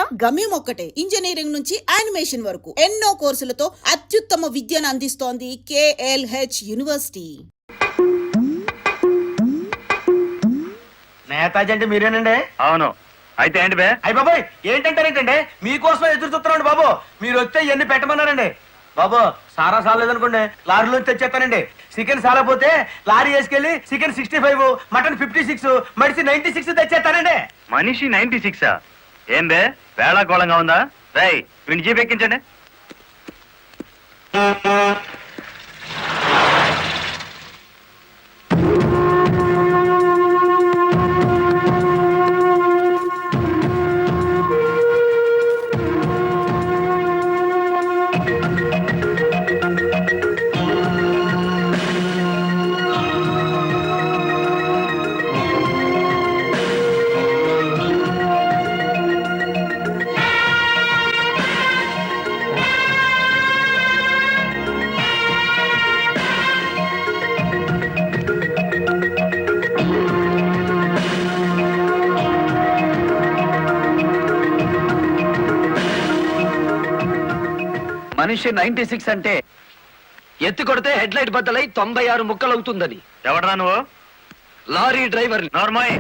ఉందా? గమ్యం ఒక్కటే, ఇంజనీరింగ్ నుంచి యానిమేషన్ వరకు ఎన్నో కోర్సులతో అత్యుత్తమ విద్యను అందిస్తోంది KLH యూనివర్సిటీ. నేతాజీ అంటే మీరేనండి? అవును. అయితే ఏంటి బే? అయ్య బాబాయ్, ఏంటంటారేంటండి? మీకోసం ఎదురు చూస్తున్నాండి బాబు. మీరు వస్తే ఇవన్నీ పెట్టమన్నారండి బాబు. సారా సాలేదనుకోండి, లారీలో తెచ్చేస్తానండి. చికెన్ సాలపోతే లారీ వేసుకెళ్ళి చికెన్ 65, మటన్ 56, మనిషి 96 తెచ్చేస్తానండి. మనిషి 96? ఏం బే వేళాకోళంగా ఉందా? రై వీడిని జీప్ ఎక్కించండి. మనిషి 96 అంటే ఎత్తి కొడితే హెడ్ లైట్ బద్దలై 96 ముక్కలు అవుతుందని. ఎవడరా నువ్వు? Lorry driver. నార్మల్.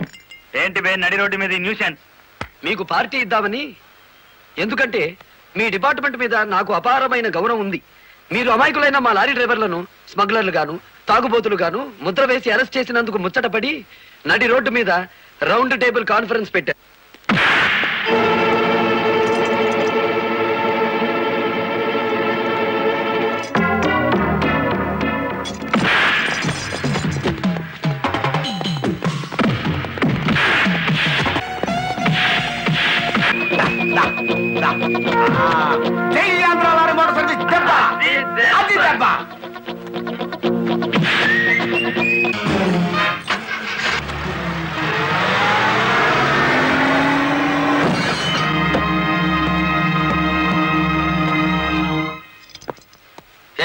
ఏంటి బే నడి రోడ్డు మీద న్యూసెన్స్? మీకు పార్టీ ఇద్దామని. ఎందుకంటే మీ డిపార్ట్మెంట్ మీద నాకు అపారమైన గౌరవం ఉంది. మీరు అమాయకులైన మా లారీ డ్రైవర్లను స్మగ్లర్లు గాను తాగుబోతులు గాను ముద్ర వేసి అరెస్ట్ చేసినందుకు ముచ్చటపడి నడి రోడ్డు మీద రౌండ్ టేబుల్ కాన్ఫరెన్స్ పెట్టారు.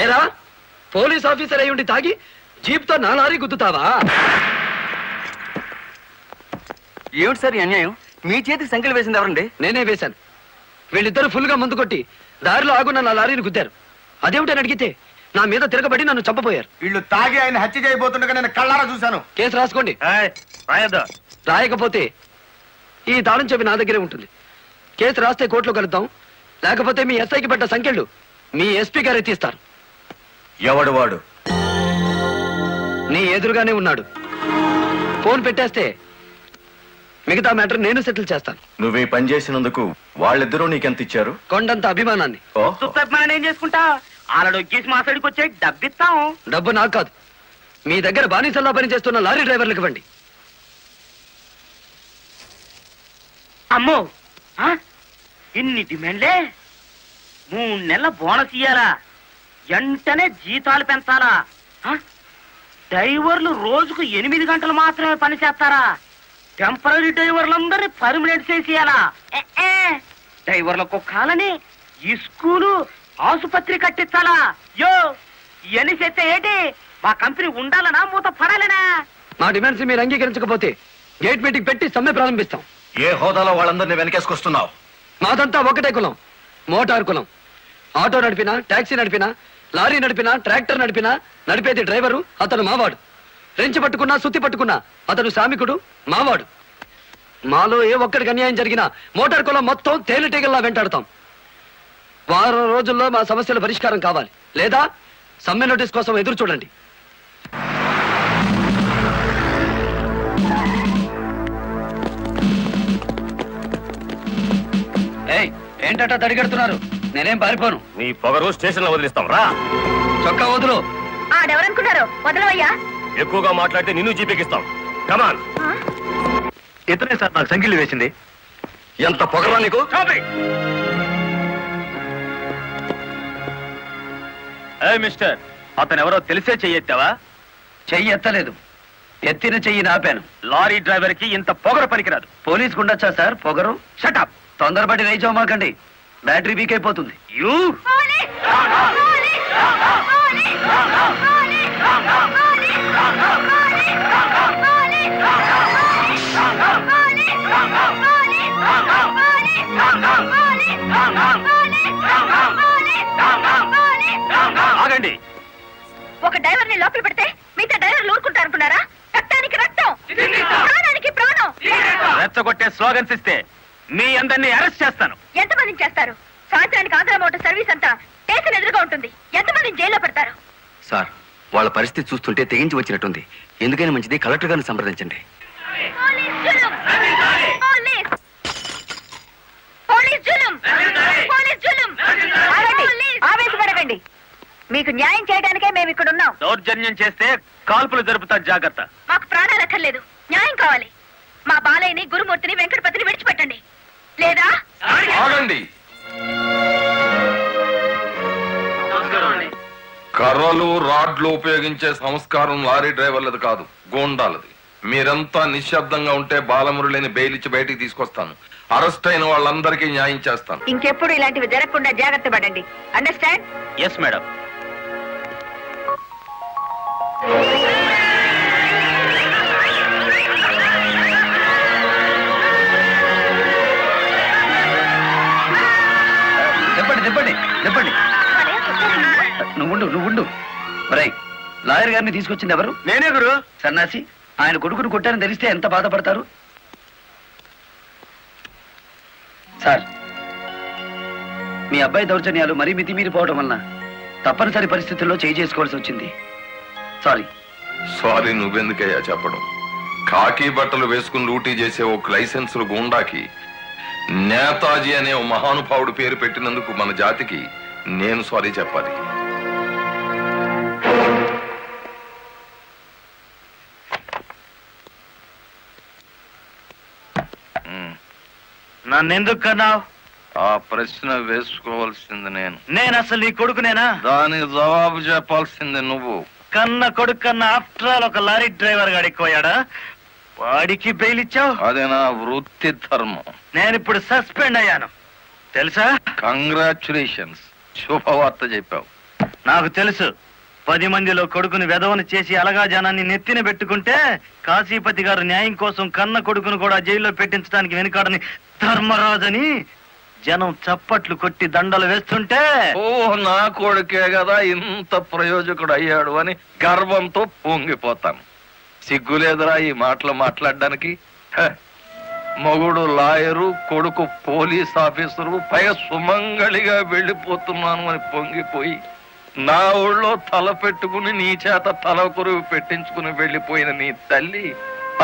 ఏరా పోలీస్ ఆఫీసర్ అయి ఉండి తాగి జీప్ తో నా లారీ గుద్దుతావా? ఏమిటి సార్ అన్యాయం? మీ చేతికి సంఖ్యలు వేసింది ఎవరండి? నేనే వేశాను. వీళ్ళిద్దరు ఫుల్ గా ముందు కొట్టి దారిలో ఆగున్న నా లారీని గుద్దారు. అదేమిటని అడిగితే నా మీద తిరగబడి నన్ను చంపపోయారు. వీళ్ళు తాగి ఆయన హత్య చేయబోతుండగా నేను కళ్ళారా చూశాను. కేసు రాసుకోండి. రాయద్దా? రాయకపోతే ఈ తాళం చెవి నా దగ్గరే ఉంటుంది. కేసు రాస్తే కోర్టులో కలుద్దాం, లేకపోతే మీ ఎస్ఐకి పడ్డ సంఖ్యలు మీ ఎస్పీ గారే తీస్తారు. ఎవడు వాడు? నీ ఎదురుగానే ఉన్నాడు. ఫోన్ పెట్టేస్తే మిగతా మ్యాటర్ నేను సెటిల్ చేస్తాను. నువ్వు ఈ పని చేసినందుకు వాళ్ళిద్దరూ నీకెంత ఇచ్చారు? కొండంత అభిమానాన్ని. ఏం చేసుకుంటా? ఆలడు గీసి మాసాడికి వచ్చే డబ్బిస్తాం. డబ్బు నాకు కాదు, మీ దగ్గర బానిసల్లా పనిచేస్తున్న లారీ డ్రైవర్లకు ఇవ్వండి. అమ్మో, ఇన్ని డిమాండ్లే? 3 నెలల బోనస్ ఇయ్యాలా? వెంటనే జీతాలు పెంచాలా? డ్రైవర్లు రోజుకు 8 గంటలు మాత్రమే పని చేస్తారా? టెంపరీ డ్రైవర్లందరినీ పర్మనెంట్ చేసేయాలా? డ్రైవర్లకు కాలని ఈ స్కూలు ఆసుపత్రి కట్టించాలా? యో ఇవన్నీ చేస్తే ఏంటి? మా కంపెనీ ఉండాలనా మూత పడాలనా? మా డిమాండ్స్ మీరు అంగీకరించకపోతే గేట్ మీటింగ్ పెట్టి సమ్మె ప్రారంభిస్తాం. ఏ హోదాలో వాళ్ళందరినీ వెనకేసుకొస్తున్నావు? మాదంతా ఒకటే కులం, మోటార్ కులం. ఆటో నడిపినా, టాక్సీ నడిపినా, లారీ నడిపినా, ట్రాక్టర్ నడిపినా నడిపేది డ్రైవరు, అతను మావాడు. రెంచి పట్టుకున్నా, సుత్తి పట్టుకున్నా అతను శ్రామికుడు, మావాడు. మాలో ఏ ఒక్కడికి అన్యాయం జరిగినా మోటార్ కులం మొత్తం తేలిటీగల్లా వెంటాడతాం. వారం రోజుల్లో మా సమస్యల పరిష్కారం కావాలి, లేదా సమ్మె నోటీస్ కోసం ఎదురు చూడండి. ఏంటట తడిగడుతున్నారు? నేనేం పారిపోను. నీ పొగరు స్టేషన్ లో వదిలిస్తాం రా. చొక్కా వదులు. ఆడెవరనుకున్నారు? వదలవయ్యా. ఎక్కువగా మాట్లాడితే నిన్ను జీపెక్కిస్తాం. కమాన్. ఇతనే సార్ నాకు సంఖ్యలు వేసింది. ఎంత పొగరా నీకు? మిస్టర్, అతను ఎవరో తెలిసే చెయ్యెత్తావా? చెయ్యి ఎత్తలేదు, ఎత్తిన చెయ్యి నాపాను. లారీ డ్రైవర్ కి ఇంత పొగరు పనికిరాదు. పోలీసుకు ఉండొచ్చా సార్ పొగరు? షటప్. తొందరపడి రేచోమాకండి, బ్యాటరీ వీక్ అయిపోతుంది. You Money! డ్రైవర్ ని లోపల పెడితే మిగతా డ్రైవర్లు ఊరుకుంటారు అనుకున్నారా? రక్తానికి రక్తం, ప్రాణానికి ప్రాణం. రెచ్చగొట్టే స్లోగన్స్ ఇస్తే మీ అందరినీ అరెస్ట్ చేస్తాను. ఎంతమందిని చేస్తారు? సాయంత్రానికి ఆంధ్ర మోటార్ సర్వీస్ అంతా స్టేషన్ ఎదురుగా ఉంటుంది. ఎంతమందిని జైల్లో పెడతారు? సార్, వాళ్ళ పరిస్థితి చూస్తుంటే తెగించి వచ్చినట్టుంది. ఎందుకైనా మంచిది కలెక్టర్ గారిని సంప్రదించండి. పోలీస్ జులుం! పోలీస్! పోలీస్ జులుం! పోలీస్ జులుం! ఆగండి! ఆవేశపడకండి. మీకు న్యాయం చేయడానికే మేము ఇక్కడ ఉన్నాం. దౌర్జన్యం చేస్తే కాల్పులు జరుపుతా, జాగ్రత్త. మాకు ప్రాణాలు అక్కర్లేదు, న్యాయం కావాలి. మా బాలయ్యని, గురుమూర్తిని, వెంకటపతిని విడిచిపెట్టండి. లేదా ఆగండి. కర్రలు రాడ్లు ఉపయోగించే సంస్కారం లారీ డ్రైవర్లది కాదు, గోండాలది. మీరంతా నిశ్శబ్దంగా ఉంటే బాలమురళిని బెయిలిచ్చి బయటికి తీసుకొస్తాను. అరెస్ట్ అయిన వాళ్ళందరికీ న్యాయం చేస్తాను. ఇంకెప్పుడు ఇలాంటివి జరగకుండా జాగ్రత్త పడండి. అండర్స్టాండ్? Yes madam. చెప్పండి. నువ్వుండు. రై, లాయర్ గారిని తీసుకొచ్చింది ఎవరు? నేనే గురు. సన్నాసి, ఆయన కొడుకును కొట్టారని తెలిస్తే ఎంత బాధపడతారు? సార్, మీ అబ్బాయి దౌర్జన్యాలు మరీ మితిమీరిపోవడం వలన తప్పనిసరి పరిస్థితుల్లో చేయి చేసుకోవాల్సి వచ్చింది. సారీ. సారీ నువ్వెందుకయ్యా చెప్పడం? కాకి బట్టలు వేసుకుని డ్యూటీ చేసే ఒక లైసెన్సులు గూండాకి నేతాజీ అనే ఓ మహానుభావుడు పేరు పెట్టినందుకు మన జాతికి నేను సారీ చెప్పాలి. నన్నెందుకు కన్నావు? ఆ ప్రశ్న వేసుకోవాల్సింది నేను అసలు నీ కొడుకునేనా? దానికి జవాబు చెప్పాల్సింది నువ్వు. కన్న కొడుకు కన్నా ఆఫ్టర్ ఆల్ ఒక లారీ డ్రైవర్ గాడు ఎక్కువయ్యాడా? వాడికి బెయిల్ ఇచ్చావు? అదే నా వృత్తి ధర్మం. నేను ఇప్పుడు సస్పెండ్ అయ్యాను తెలుసా? కంగ్రాచులేషన్స్, శుభవార్త చెప్పావు. నాకు తెలుసు. 10 మందిలో కొడుకుని వెధవను చేసి అలగా జనాన్ని నెత్తిన పెట్టుకుంటే కాశీపతి గారు న్యాయం కోసం కన్న కొడుకును కూడా జైల్లో పెట్టించడానికి వెనుకాడని ధర్మరాజని జనం చప్పట్లు కొట్టి దండలు వేస్తుంటే, ఓ నా కొడుకే కదా ఇంత ప్రయోజకుడు అయ్యాడు అని గర్వంతో పొంగిపోతాను. సిగ్గులేదురా ఈ మాటలు మాట్లాడడానికి? మగుడు లాయరు, కొడుకు పోలీస్ ఆఫీసరు, పైగా సుమంగళిగా వెళ్ళిపోతున్నాను అని పొంగిపోయి నా ఊళ్ళో తల పెట్టుకుని నీ చేత తల కొరువు పెట్టించుకుని వెళ్ళిపోయిన నీ తల్లి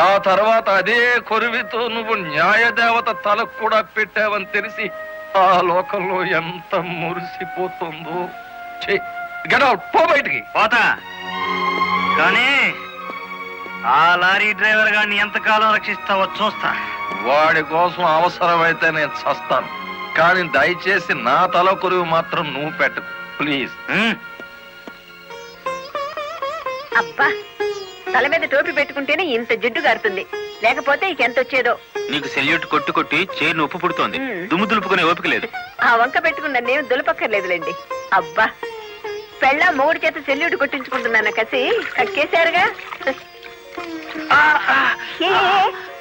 ఆ తర్వాత అదే కొరువితో నువ్వు న్యాయదేవత తలకు కూడా పెట్టావని తెలిసి ఆ లోకంలో ఎంత మురిసిపోతుందో. గెట్ అవుట్, పో బయటికి. పోతా. కానీ ఆ లారీ డ్రైవర్ గారిని ఎంతకాలం రక్షిస్తావో చూస్తా. వాడి కోసం అవసరమైతే నేను చస్తాను, కానీ దయచేసి నా తల కొరువు మాత్రం నువ్వు పెట్టు ప్లీజ్. అబ్బా, తల మీద టోపీ పెట్టుకుంటేనే ఇంత జిడ్డు గారుతుంది, లేకపోతే ఇకెంత వచ్చేదో. నీకు సెల్యూట్ కొట్టు కొట్టి చేరు ఉప్పు పుడుతోంది. దుమ్ము దులుపుకునే ఓపిక లేదు. ఆ వంక పెట్టుకున్న నేను దులపక్కర్లేదులేండి. అబ్బా, పెళ్ళ మూడు చేత సెల్యూట్ కొట్టించుకుంటున్నాను కసి కక్కేశారుగా.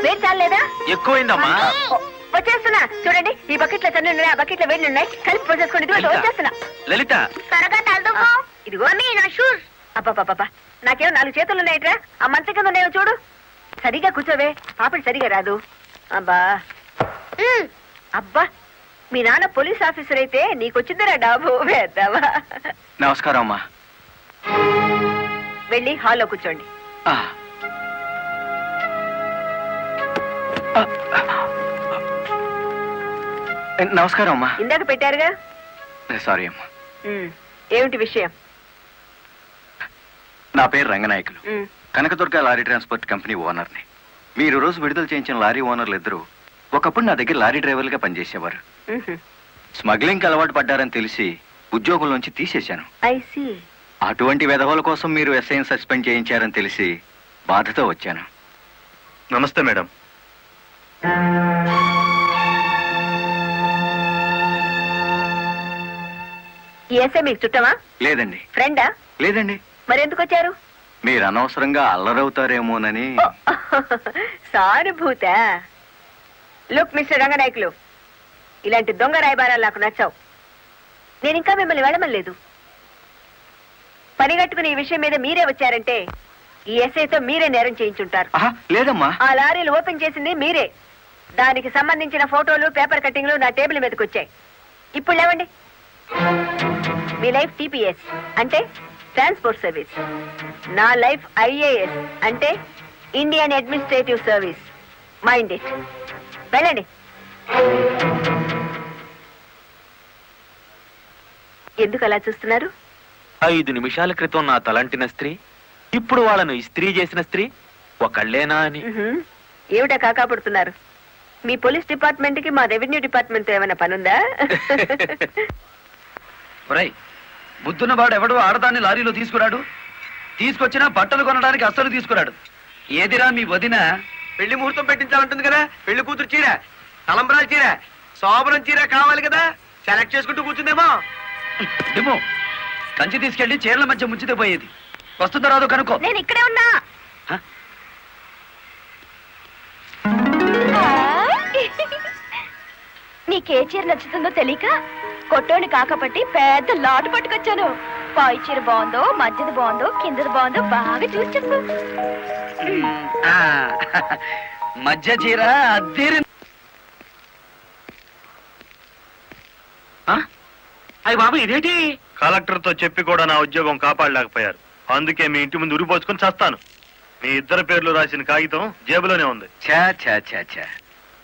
వేడి చాలేదా? ఎక్కువైందమ్మా. వచ్చేస్తున్నా చూడండి. ఈ బకెట్ లో తన్ను ఉన్నాయి, ఆ బకెట్ లో వేడి ఉన్నాయి, కలిపి పోసేసుకోండి. వచ్చేస్తున్నా. లలిత, త్వరగా తలదుకో. ఇదిగో నీ నా షూస్. అబ్బా, నాకేమో 4 చేతులు ఉన్నాయిట్రా. ఆ మంచం కింద ఉన్నాయో చూడు. సరిగా కూర్చోవే, పాపడి సరిగా రాదు. అబ్బా అబ్బా, మీ నాన్న పోలీస్ ఆఫీసర్ అయితే నీకొచ్చిందిరా డాబు వేద్దావా. నమస్కారం అమ్మా. వెళ్ళి హాల్లో కూర్చోండి. నమస్కారం అమ్మా. ఇందాక పెట్టారుగా. సారీ అమ్మా. ఏమిటి విషయం? నా పేరు Ranganayakulu, Kanakadurga lorry transport company ఓనర్ని. మీరు రోజు విడుదల చేయించిన లారీ ఓనర్లు ఇద్దరు ఒకప్పుడు నా దగ్గర లారీ డ్రైవర్లుగా పనిచేసేవారు. స్మగ్లింగ్ అలవాటు పడ్డారని తెలిసి ఉద్యోగం నుంచి తీసేశాను. అటువంటి వెధవల కోసం మీరు ఎస్ఐని సస్పెండ్ చేయించారని తెలిసి బాధతో వచ్చాను. నమస్తే మేడం. ఈ ఎస్ఐ మీకు చుట్టమా? లేదండి. ఫ్రెండా? లేదండి. మరెందుకు వచ్చారు? మీరు అనవసరంగా అల్లరవుతారేమోనని. సానుభూత. లుక్ మిస్టర్ రంగనాయకులు, ఇలాంటి దొంగ రాయబారాలు నాకు నచ్చావు. నేను ఇంకా మిమ్మల్ని వెళ్ళమలేదు. పని కట్టుకుని ఈ విషయం మీద మీరే వచ్చారంటే ఈ ఎస్ఐతో మీరే నేరం చేయించుంటారు. లేదమ్మా. ఆ లారీలు ఓపెన్ చేసింది మీరే. దానికి సంబంధించిన ఫోటోలు, పేపర్ కట్టింగ్లు నా టేబుల్ మీదకి వచ్చాయి. ఇప్పుడు లేవండి. మీ లైఫ్ టీపీఎస్ అంటే ట్రాన్స్పోర్ట్ సర్వీస్, నా లైఫ్ ఐఏఎస్ అంటే Indian administrative service. Mind it. వెళ్ళండి. ఎందుకు అలా చూస్తున్నారు? 5 నిమిషాల క్రితం నా తలంటిన స్త్రీ ఇప్పుడు వాళ్ళను ఇస్త్రీ చేసిన స్త్రీ ఒకళ్ళేనా అని. ఏమిటా కాకా పడుతున్నారు? మీ పోలీస్ డిపార్ట్మెంట్ కి మా రెవెన్యూ డిపార్ట్మెంట్ ఏమైనా పనుందా? బుద్ధున్న వాడు ఎవడు ఆడదాన్ని లారీలో తీసుకురాడు. తీసుకొచ్చినా బట్టలు కొనడానికి అస్సలు తీసుకురాడు. ఏదిరా మీ వదిన? పెళ్లి ముహూర్తం పెట్టించాలంటుంది కదా. పెళ్లి కూతురు చీర, తలంబరాల చీర, శోభనం చీర కావాలి కదా. సెలెక్ట్ చేసుకుంటూ కూర్చుందేమో. ఏమో కంచి తీసుకెళ్లి చీరల మధ్య ముంచితే పోయేది. వస్తుందో రాదో కనుక్కో. నేను ఇక్కడే ఉన్నా. నీకే చీర నచ్చుతుందో తెలియక కొట్టోని కాకపట్టి పెద్ద లాటు పట్టుకొచ్చాను. పై చీర బాగుందో, మధ్యది బాగుందో, కిందది బాగుందో బాగా చూసి చెప్పు. మధ్య చీర అద్దీరి. అయ్యి బాబు ఇదేంటి? కలెక్టర్ తో చెప్పి కూడా నా ఉద్యోగం కాపాడలేకపోయారు. అందుకే మీ ఇంటి ముందు ఉరిపోసుకొని చస్తాను. మీ ఇద్దరు పేర్లు రాసిన కాగితం జేబులోనే ఉంది. ఛా ఛా ఛా ఛా,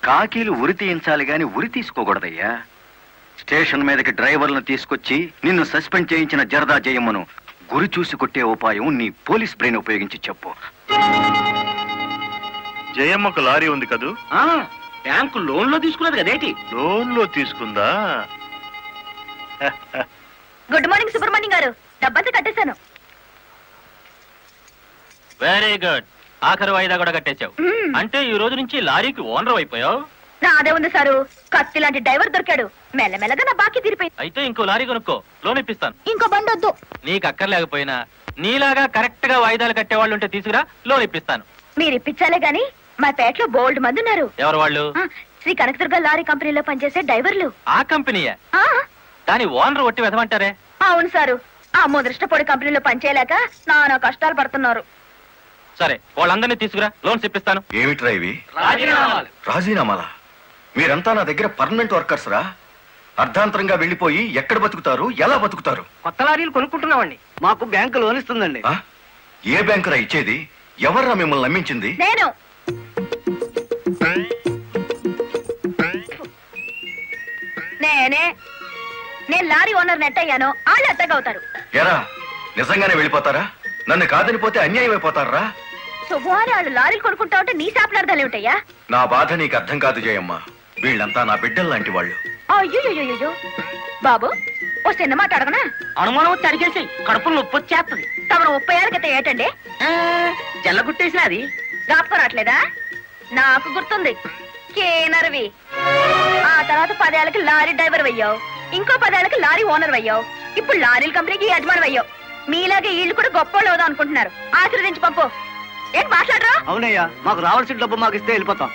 కాకీలు ఉరి తీయించాలి గాని ఉరి తీసుకోకూడదయ్యా. స్టేషన్ మీదకి డ్రైవర్లను తీసుకొచ్చి నిన్ను సస్పెండ్ చేయించిన జరదా జయమ్మను గురి చూసి కొట్టే ఉపాయం నీ పోలీస్ బ్రెయిన్ ఉపయోగించి చెప్పు. జయమ్మకు లారీ ఉంది కదూ? బ్యాంకు లోన్ లో తీసుకున్నది కదేంటి? లోన్ లో తీసుకుందా? గుడ్ మార్నింగ్ సుబ్రహ్మణ్యం గారు. డబ్బంతా కట్టేశాను. Very good. ఆఖరి వాయిదా కూడా కట్టేశావు. అంటే ఈ రోజు నుంచి లారీకి ఓనర్ అయిపోయావు. నాదే ఉంది సారు. కత్తి లాంటి డ్రైవర్ దొరికాడు. మెల్లమెల్లగా నా బాకీ తీరిపోయింది. అయితే ఇంకో లారీ కొనుక్కో, లోన్ ఇప్పిస్తాను. ఇంకో బండి వద్దు. నీకు అక్కర్లేకపోయినా నీలాగా కరెక్ట్ గా వాయిదాలు కట్టేవాళ్ళు ఉంటే తీసుకురా, లోన్ ఇప్పిస్తాను. మీరు ఇప్పించాలే గాని మా పేటలో బోల్డ్ మంది ఉన్నారు. ఎవరు వాళ్ళు? శ్రీ కనకదుర్గ లారీ కంపెనీలో పనిచేసే డ్రైవర్లు. ఆ కంపెనీయే? ఆ, దాని ఓనర్ ఒట్టి వెదమంటారే? అవును సారు. ఆ ముదృష్టపొడి కంపెనీలో పనిచేయలేక నానా కష్టాలు పడుతున్నారు. సరే, వాళ్ళందరినీ తీసుకురా, లోన్స్ ఇప్పిస్తాను. ఏమిట్రా ఇవి? రాజీనామాలా? మీరంతా నా దగ్గర పర్మనెంట్ వర్కర్స్ రా. అర్ధాంతరంగా వెళ్ళిపోయి ఎక్కడ బతుకుతారు, ఎలా బతుకుతారు? కొత్త లారీలు కొనుక్కుంటున్నామండి. మాకు బ్యాంకు లోన్ ఇస్తుందండి. ఆ? ఏ బ్యాంకురా ఇచ్చేది? ఎవర్రా మిమ్మల్ని నమ్మించింది? నేను నేను లారీ ఓనర్ నెట్ అయ్యాను. వాళ్ళు ఎత్తగవుతారు. ఎరా నిజంగానే వెళ్ళిపోతారా? నన్ను కాదని పోతే అన్యాయం అయిపోతారా? శుభవారి వాళ్ళు లారీలు కొనుక్కుంటా ఉంటే నీ శాపలార్థాలు ఏమిటయ్యా? నా బాధ నీకు అర్థం కాదు జయమ్మ. వీళ్ళంతా నా బిడ్డలు లాంటి వాళ్ళు. అయ్యో బాబు, ఓ చిన్న మాట అడగనా? అనుమానం వచ్చి అడిగేసి కడుపులో నొప్పి వచ్చేస్తుంది. తమను 30 ఏళ్ళ క్రితం ఏటండి జల్లగుట్టేసిన అది జ్ఞాపకం రావట్లేదా? నాకు గుర్తుంది. కేనర్వి. ఆ తర్వాత 10 ఏళ్ళకి లారీ డ్రైవర్ అయ్యావు. ఇంకో 10 ఏళ్ళకి లారీ ఓనర్ అయ్యావు. ఇప్పుడు లారీల కంపెనీకి యజమాని అయ్యావు. మీలాగే వీళ్ళు కూడా గొప్ప అవుదాం అనుకుంటున్నారు. ఆశీర్వదించి పంపు. ఏంటి మాట్లాడరా? అవునయ్యా, మాకు రావాల్సిన డబ్బు మాకు ఇస్తే వెళ్ళిపోతాం.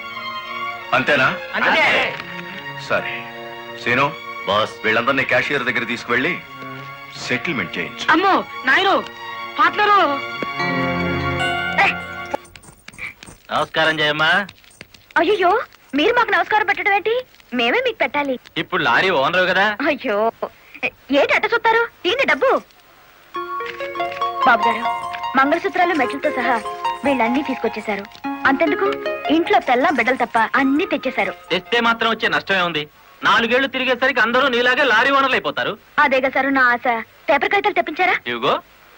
అంతేనా? సరే సీను బాస్, వీళ్ళందరినీ క్యాషియర్ దగ్గర తీసుకువెళ్ళి సెటిల్మెంట్ చేయించు. అమ్మో నాయరు పాటలరు. నమస్కారం జయమ్మా. అయ్యో, మీరు మాకు నమస్కారం పెట్టడం ఏంటి? మేమే మీకు పెట్టాలి. ఇప్పుడు లారీ ఓనర్ కదా. అయ్యో, ఏంటి అట్ట చూస్తారు? దీన్ని డబ్బు. బాబు గారు, మంగళసూత్రాలు మెట్లతో సహా వీళ్ళన్నీ తీసుకొచ్చేశారు. అంతెందుకు, ఇంట్లో తెల్ల బిడ్డలు తప్ప అన్ని తెచ్చేశారు. తెస్తే మాత్రం వచ్చే నష్టమే ఉంది. 4 ఏళ్లు తిరిగేసరికి అందరూ నీలాగే లారీ ఓనర్లు అయిపోతారు. అదేగా సారు నా ఆశ. పేపర్ కాగితాలు తెప్పించారా? ఇవిగో.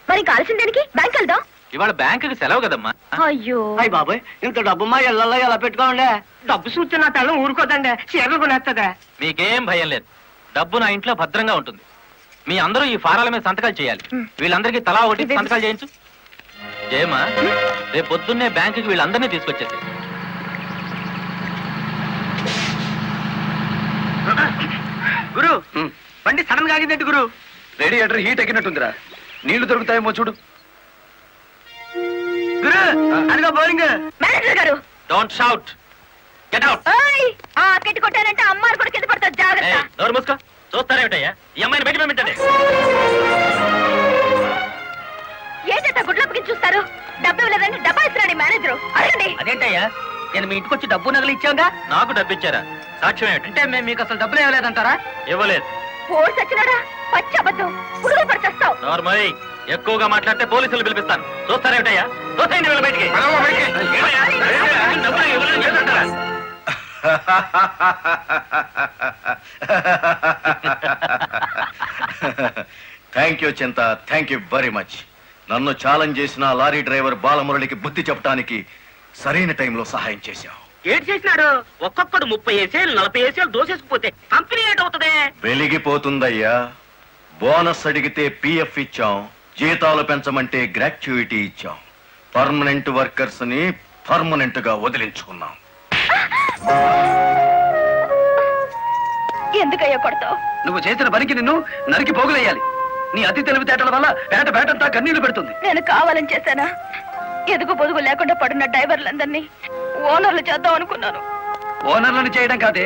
మరి కాల్సిన దానికి బ్యాంక్ వెళ్దాం. ఇవాళ బ్యాంకుకి సెలవు కదమ్మా. అయ్యో, అయ్యి బాబాయ్, ఇంత డబ్బు మా ఇళ్ళల్లో ఎలా పెట్టుకోండి? డబ్బు చూస్తే నా తల్లం ఊరుకోదండి. చీరలు కొనేస్తుందా? మీకేం భయం లేదు. డబ్బు నా ఇంట్లో భద్రంగా ఉంటుంది. మీ అందరూ ఈ ఫారాల మీద సంతకాలు చేయాలి. వీళ్ళందరికీ తలా ఒకటి సంతకాలు చేయించు. జయమ్మా, రేపు పొద్దున్నే బ్యాంకుకి వీళ్ళందరినీ తీసుకొచ్చేసి. గురు, బండి సడన్ గా ఆగిందండి గురు. Radiator heat ఎక్కినట్టుందిరా. నీళ్లు దొరుకుతాయేమో చూడు. గురు, అదిగో బౌలింగ్. మేనేజర్ గారు, డోంట్ షౌట్, గెట్ అవుట్. ఆ కెట్టి కొట్టానంటే అమ్మారు కూడా కింద పడతారు. జాగ్రత్త. నోరు మూసుకో. చూస్తారేమిటయ్యా, ఈ అమ్మాయిని బయట పంపించండి. ఏంటా గుడ్లప్పకి చూస్తారు? డబ్బు ఇవ్వలేదని డబ్బా ఇస్తున్నాడు మేనేజర్. అడగండి. అదేంటయ్యా, నేను మీ ఇంటికి వచ్చి డబ్బు నగలు ఇచ్చాగా. నాకు డబ్బు ఇచ్చారా? సాక్ష్యం ఏమిటి? అంటే మేము మీకు అసలు డబ్బులు ఇవ్వలేదంటారా? ఇవ్వలేదు. ఓడి సచ్చినాడా? పచ్చి అబద్ధం. పురుగులు పడిచేస్తావు. నార్మల్ ఎక్కువగా మాట్లాడితే పోలీసులు పిలిపిస్తాను. చూస్తారేమిటయ్యా? చూస్తాయండి వీళ్ళ బయటికి. ఏమయ్యా? డబ్బులు ఇవ్వలేదు చేస్తుంటారా? థ్యాంక్ యూ చింత, థ్యాంక్ యూ వెరీ మచ్. నన్ను ఛాలెంజ్ చేసిన లారీ డ్రైవర్ బాలమురళికి బుద్ధి చెప్పడానికి సరైన టైంలో సహాయం చేశావు. ఏడు చేసినాడు? ఒక్కొక్కడు 30 ఏసేలు 40 ఏసేలు దోసేసుకుపోతే కంపెనీ ఏటవుతుంది? వెలిగిపోతుందయ్యా. బోనస్ అడిగితే పిఎఫ్ ఇచ్చాం, జీతాలు పెంచమంటే గ్రాట్యుయిటీ ఇచ్చాం. పర్మనెంట్ వర్కర్స్ ని పర్మనెంట్ గా వదిలించుకున్నాం. ఎందుకయ్యా కొడతావు? నువ్వు చేసిన పనికి నిన్ను నరికి పోగులేయాలి. నీ అతి తెలివితేటల వల్ల పేటంతా కన్నీళ్లు పెడుతుంది. నేను కావాలని చేశానా? ఎదుగు పొదుగు లేకుండా పడున్న డ్రైవర్లందరినీ ఓనర్లు చేద్దాం అనుకున్నాను. ఓనర్లను చేయడం కాదే,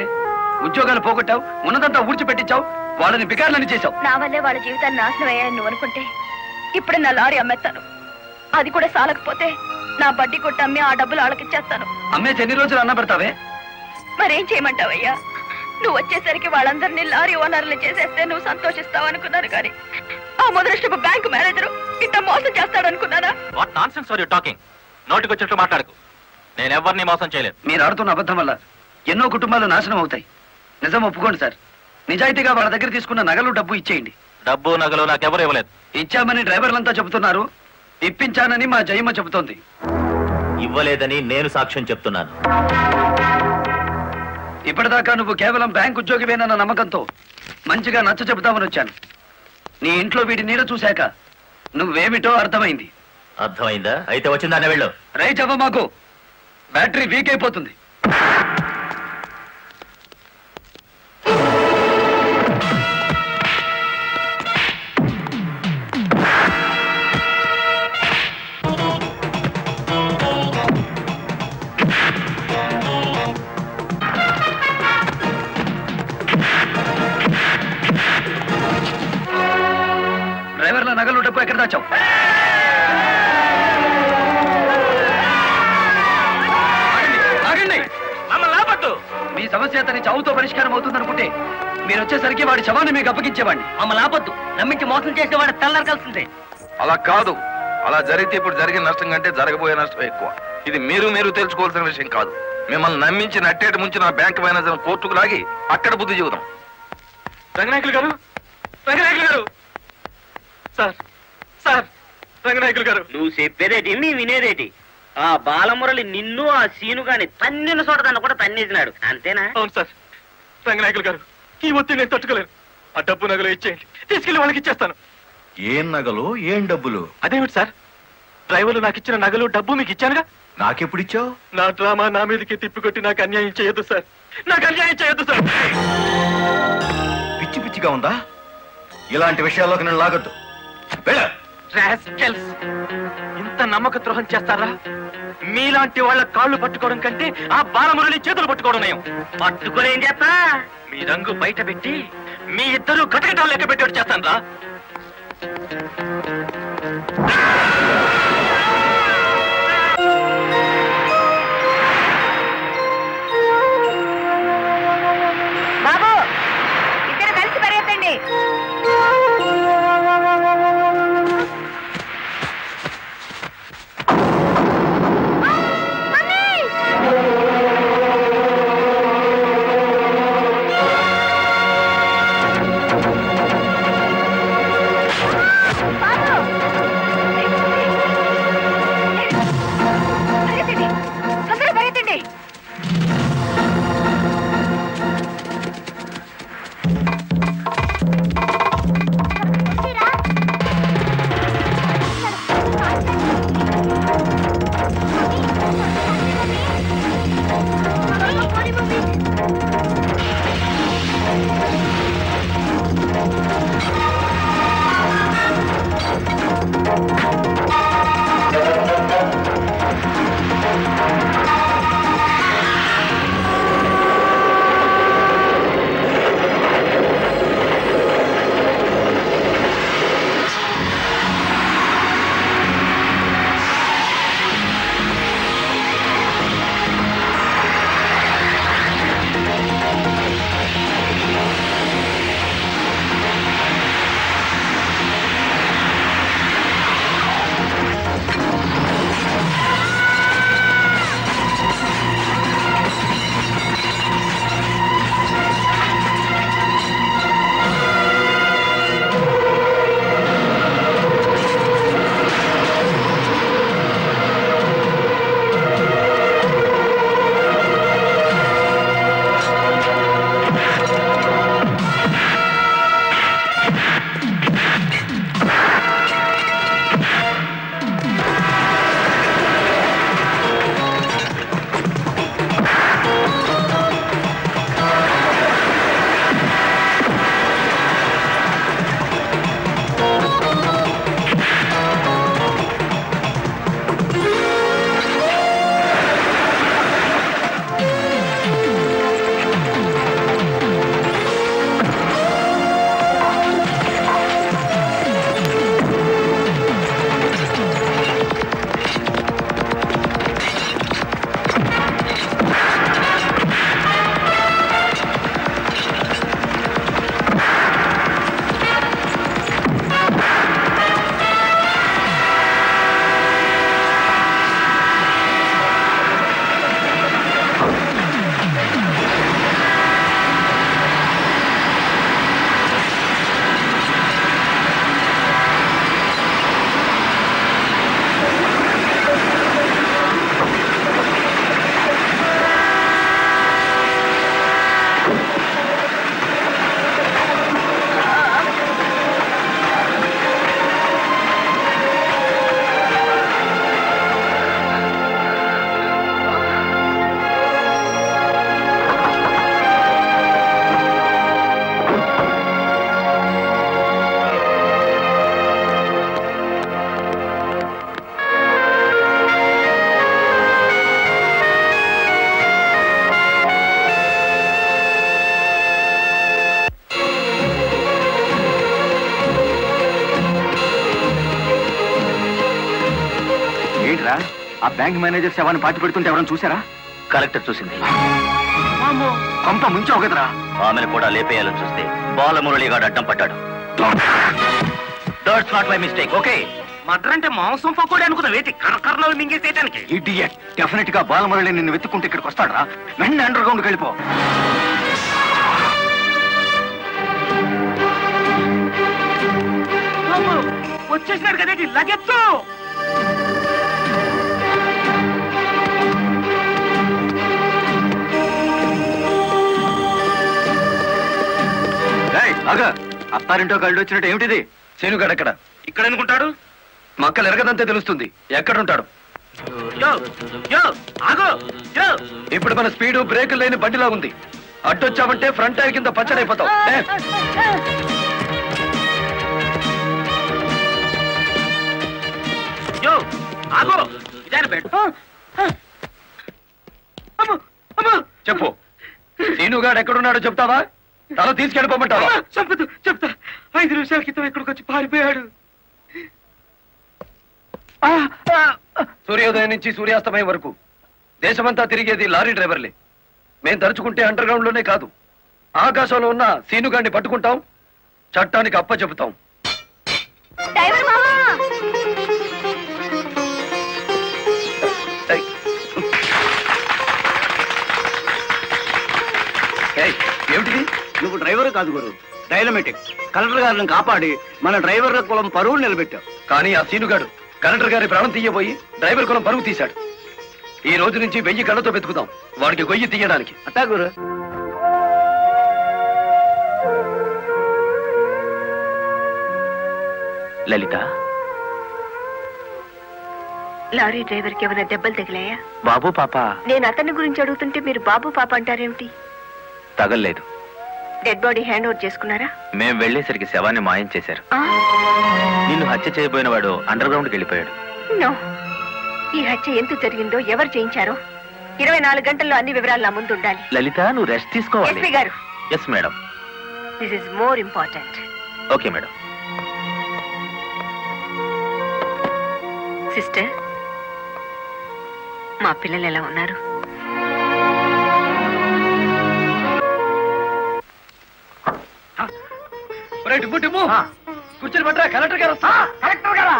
ఉద్యోగాలు పోగొట్టావు, ఉన్నదంతా ఊడ్చిపెట్టించావు, వాళ్ళని బికార్లని చేశావు. నా వల్లే వాళ్ళ జీవితాన్ని నాశనం అయ్యాయని నువ్వు అనుకుంటే ఇప్పుడు నా లారీ అమ్మేస్తాను. అది కూడా సాలకపోతే నా బడ్డీ కొట్టి అమ్మి ఆ డబ్బులు వాళ్ళకిచ్చేస్తాను. అమ్మేసి ఎన్ని రోజులు అన్న పెడతావే? మరేం చేయమంటావయ్యా? నువ్వు వచ్చేసరికి వాళ్ళందరినీ లారీ ఓనర్లు చేసేస్తే నువ్వు సంతోషిస్తావు అనుకున్నాను, కానీ ఆ ముదృష్టపు బ్యాంకు మేనేజరు ఇట్ట మోసం చేస్తాడు అనుకున్నానా? What nonsense are you talking? నోటికొచ్చినట్లు మాట్లాడకు. నేను ఎవరిని మోసం చేయలేదు. మీరు ఆడుతున్న అబద్ధం వల్ల ఎన్నో కుటుంబాలు నాశనం అవుతాయి. నిజం ఒప్పుకోండి సార్. నిజాయితీగా వాళ్ళ దగ్గర తీసుకున్న నగలు డబ్బు ఇచ్చేయండి. డబ్బు నగలు నాకెవరు ఇవ్వలేదు. ఇచ్చామని డ్రైవర్లంతా చెబుతున్నారు, ఇప్పించానని మా జయమ్మ చెబుతోంది. ఇవ్వలేదని నేను సాక్ష్యం చెప్తున్నాను. ఇప్పటిదాకా నువ్వు కేవలం బ్యాంక్ ఉద్యోగివేనన్న నమ్మకంతో మంచిగా నచ్చ చెబుతామని వచ్చాను. నీ ఇంట్లో వీడి నీడ చూశాక నువ్వేమిటో అర్థమైంది. అర్థమైందా? అయితే వచ్చిందానే వెళ్ళు. రైట్ అవ్వ, మాకు బ్యాటరీ వీక్ అయిపోతుంది. డ్రైవర్ల నగలు డబ్బు ఎక్కడ దాచావు? ఆగండి. మమ్మల్ని ఆపొద్దు. మీ సమస్య అతని చావుతో పరిష్కారం అవుతుందనుకుంటే మీరు వచ్చేసరికి వాడి శవాన్ని మీకు అప్పగించేవాడిని. మమ్మల్ని ఆపొద్దు. నమ్మించి మోసం చేసేవాడు తెల్లారకాల్సిందే. అలా కాదు. అలా జరిగితే ఇప్పుడు జరిగిన నష్టం కంటే జరగబోయే నష్టం ఎక్కువ. ఇది మీరు తెలుసుకోవాల్సిన విషయం కాదు. మిమ్మల్ని నమ్మించి నట్టేట ముంచిన బ్యాంక్ మేనేజర్ కోర్టుకు లాగి అక్కడ బుద్ధి చెబుదాం. రంగనాయకులు గారు, రంగనాయకులు గారు, సార్ సార్, రంగనాయకులు గారు. నువ్వు చెప్పేదేటి మీ వినేదేటి? ఆ బాలమురళి నిన్ను ఆ సీను గాని తన్నిన చోట తను కూడా తన్నేసినాడు, అంతేనా? అవును సార్. రంగనాయకులు గారు, ఈ ఒత్తిడి నేను తట్టుకోలేను. ఆ డబ్బు నగలు ఇచ్చేయండి, తీసుకెళ్లి వాళ్ళకి ఇచ్చేస్తాను. ఏం నగలు, ఏం డబ్బులు? అదేమిటి సార్, డ్రైవర్లు నాకు ఇచ్చిన నగలు డబ్బు మీకు ఇచ్చానుగా. నాకెప్పుడిచ్చావు? నా డ్రామా నా మీదకి తిప్పికొట్టి నాకు అన్యాయం చేయొద్దు సార్. నాకు అన్యాయం చేయొద్దు సార్. పిచ్చి పిచ్చిగా ఉందా? ఇలాంటి విషయాల్లోకి నేను లాగొద్దు. వెళ్ళ. రాస్కెల్స్, ఇంత నమ్మక ద్రోహం చేస్తారా? మీలాంటి వాళ్ళ కాళ్ళు పట్టుకోవడం కంటే ఆ బాలమురళి చేతులు పట్టుకోవడం నయం. పట్టుకొని ఏం చేస్తా? మీ రంగు బయట పెట్టి మీ ఇద్దరు గటగటాలు లెక్క పెట్టేట్టు చేస్తాను రా. బాబు, ఇద్దరు కలిసి పరిగెత్తండి. ఆ బ్యాంక్ మేనేజర్ శవాన్ని పాతి పెడుతుంటే ఎవరైనా చూసారా? కలెక్టర్ చూసింది. కొంప ముంచావు కదరా. ఆమెను కూడా లేపేయాలని చూస్తే బాలమురళిగాడు అడ్డం పడ్డాడు. That's not my mistake. Okay, murder అంటే మాంసం పకోడీ అనుకున్న వేటి కరకరలు మింగేసేయటానికి. ఇడియట్. డెఫినెట్ గా బాలమురళి నిన్ను వెతుక్కుంటే ఇక్కడికి వస్తాడరా. వెంటనే అండర్ గ్రౌండ్కి వెళ్ళిపో. వచ్చేసినాడు కదేటి లగెత్తు. అత్తారింటో కళ్ళు వచ్చినట్టు ఏమిటిది? శీనుగాడు ఎక్కడ? ఇక్కడ ఎందుకుంటాడు? మక్కలు ఎరగదంతే తెలుస్తుంది. ఎక్కడుంటాడు? యో యో ఆగో యో. ఇప్పుడు మన స్పీడు బ్రేకులు లేని బండిలా ఉంది. అడ్డొచ్చామంటే ఫ్రంట్ టైర్ కింద పచ్చడైపోతావు. యో ఆగో ఇదాని పెట్టు. చెప్పు, శీనుగాడు ఎక్కడున్నాడో చెప్తావా? తల తీసుకెళ్ళిపోమంటావా? చెప్తా చెప్తా. 5 నిమిషాల క్రితం ఇక్కడికి వచ్చి పారిపోయాడు. సూర్యోదయం నుంచి సూర్యాస్తమయం వరకు దేశమంతా తిరిగేది లారీ డ్రైవర్లే. మేం తలుచుకుంటే అండర్ గ్రౌండ్ లోనే కాదు, ఆకాశంలో ఉన్న సీనుగాడిని పట్టుకుంటాం, చట్టానికి అప్ప చెబుతాం. ఏమిటిది? నువ్వు డ్రైవర్ కాదు గురు, డైనమెటిక్. కలెక్టర్ గారిని కాపాడి మన డ్రైవర్ల కులం పరువు నిలబెట్టావు. కానీ ఆ సీనుగాడు కలెక్టర్ గారి ప్రాణం తీయబోయి డ్రైవర్ కులం పరుగు తీశాడు. ఈ రోజు నుంచి 1000 కళ్ళతో వెతుకుతాం వాడికి గొయ్యి తీయడానికి. అట్టా గురు. లలిత, లారీ డ్రైవర్ కి ఏమైనా దెబ్బలు తగిలాయా? బాబు పాప నేను అతని గురించి అడుగుతుంటే మీరు బాబు పాప అంటారేమిటి? తగల్లేదు. డెడ్ బాడీ హ్యాండ్ ఓవర్ చేసుకున్నారా? మేం వెళ్లేసరికి శవాన్ని మాయం చేశారు. నిన్ను హత్య చేయబోయిన వాడు అండర్ గ్రౌండ్కి వెళ్ళిపోయాడు. నో, ఈ హత్య ఎందుకు జరిగిందో, ఎవరు చేయించారో 24 గంటల్లో అన్ని వివరాలు నా ముందు ఉండాలి. లలిత, నువ్వు రెస్ట్ తీసుకోవాలి. ఎస్పీ గారు. Yes madam. This is more important. Okay madam. Sister, మా పిల్లలు ఎలా ఉన్నారు? కూర్చొని పట్టరా, కలెక్టర్ గారు వస్తా. కలెక్టర్ గారా?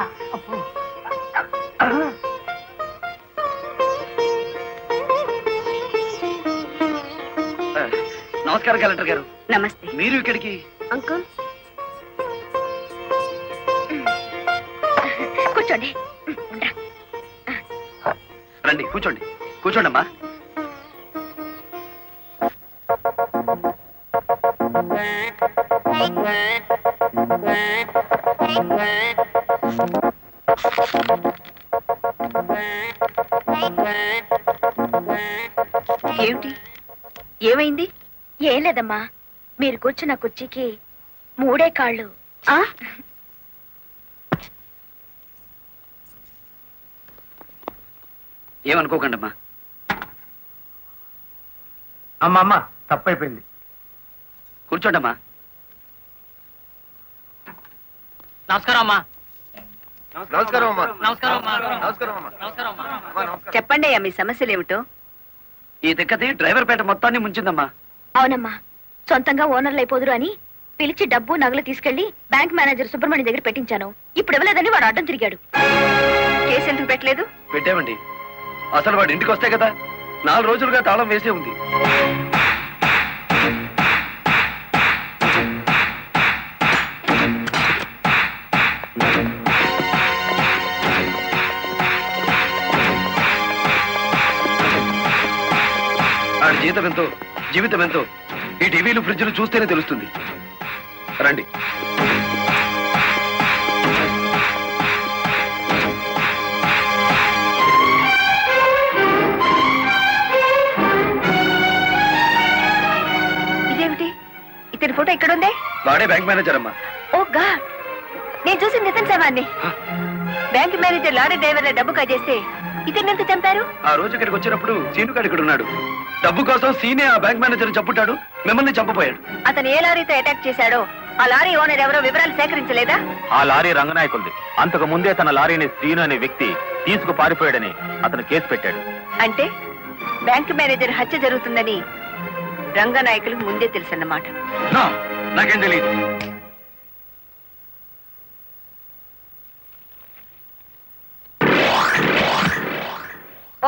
నమస్కారం కలెక్టర్ గారు. నమస్తే. మీరు ఇక్కడికి? అంకుల్ కూర్చోండి. రండి, కూర్చోండి. కూర్చోండి అమ్మా. ఏమిటి, ఏమైంది? ఏం లేదమ్మా, మీరు కూర్చున్న కుర్చీకి 3 కాళ్ళు. ఏమనుకోకండి అమ్మా. అమ్మ తప్పైపోయింది. కూర్చోండి అమ్మా. నమస్కారం అమ్మా. నమస్కారం అమ్మా. నమస్కారం అమ్మా. నమస్కారం అమ్మా. నమస్కారం అమ్మా. చెప్పండి అయ్యా, మీ సమస్యలు ఏమిటో. ఈ తిక్కది డ్రైవర్ పేట మొత్తాన్ని ముంచిందమ్మా. అవునమ్మా, సొంతంగా ఓనర్లు అయిపోదురు అని పిలిచి డబ్బు నగలు తీసుకెళ్లి బ్యాంక్ మేనేజర్ సుబ్రహ్మణ్యం దగ్గర పెట్టించాను. ఇప్పుడు ఇవ్వలేదని వాడు అడ్డం తిరిగాడు. కేసు ఎందుకు పెట్టలేదు? పెట్టామండి. అసలు వాడు ఇంటికి వస్తే కదా, 4 రోజులుగా తాళం వేసే ఉంది. ఆడి జీతం ఎంతో, జీవితం ఎంతో ఈ టీవీలు ఫ్రిడ్జ్లు చూస్తేనే తెలుస్తుంది. రండి. ఇదేమిటి, ఇతని ఫోటో ఇక్కడ ఉందే? వాడే బ్యాంక్ మేనేజర్ అమ్మా. ఓ గాడ్, నేను చూసి నితిన్ శవాన్ని. బ్యాంక్ మేనేజర్ లారీ డ్రైవర్ల డబ్బు కాజేస్తే ఇతన్ని ఎంత చంపారు? ఆ రోజు ఇక్కడికి వచ్చినప్పుడు సీనుగాడు ఇక్కడ ఉన్నాడు. డబ్బు కోసం సీనే ఆ బ్యాంక్ మేనేజర్ చంపుతాడు, మిమ్మల్ని చంపపోయాడు. అతను ఏ లారీతో అటాక్ చేశాడో ఆ లారీ ఓనర్ ఎవరో వివరాలు సేకరించలేదా? ఆ లారీ రంగనాయకులది. అంతకు ముందే తన లారీని శ్రీను అనే వ్యక్తి తీసుకు పారిపోయాడని అతను కేసు పెట్టాడు. అంటే బ్యాంక్ మేనేజర్ హత్య జరుగుతుందని రంగనాయకులకు ముందే తెలుసన్నమాట. నా, నాకేం తెలియదు.